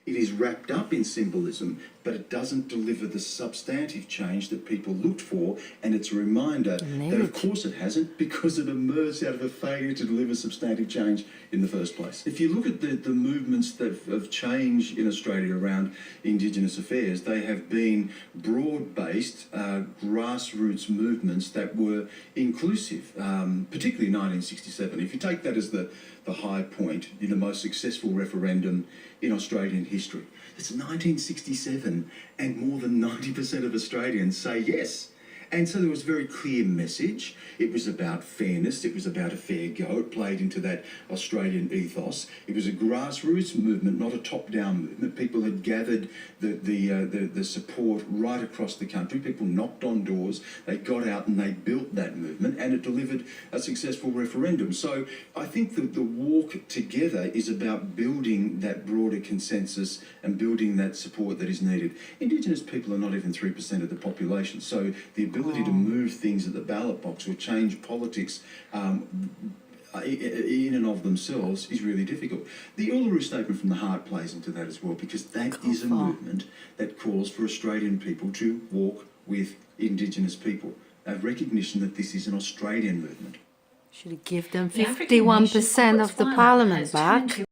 It is wrapped up in symbolism, but it doesn't deliver the substantive change that people looked for. And it's a reminder that, of course, it hasn't, because it emerged out of a failure to deliver substantive change in the first place. If you look at the movements of change in Australia around Indigenous affairs, they have been broad-based, grassroots movements that were inclusive, particularly 1967. If you take that as the high point, the most successful referendum in Australian history. It's 1967 and more than 90% of Australians say yes. And so there was a very clear message. It was about fairness. It was about a fair go. It played into that Australian ethos. It was a grassroots movement, not a top-down movement. People had gathered the support right across the country. People knocked on doors. They got out and they built that movement, and it delivered a successful referendum. So I think that the walk together is about building that broader consensus and building that support that is needed. Indigenous people are not even 3% of the population, so the ability to move things at the ballot box or change politics in and of themselves is really difficult. The Uluru Statement from the Heart plays into that as well, because that is a movement that calls for Australian people to walk with Indigenous people, a recognition that this is an Australian movement. Should give them 51% of the parliament back.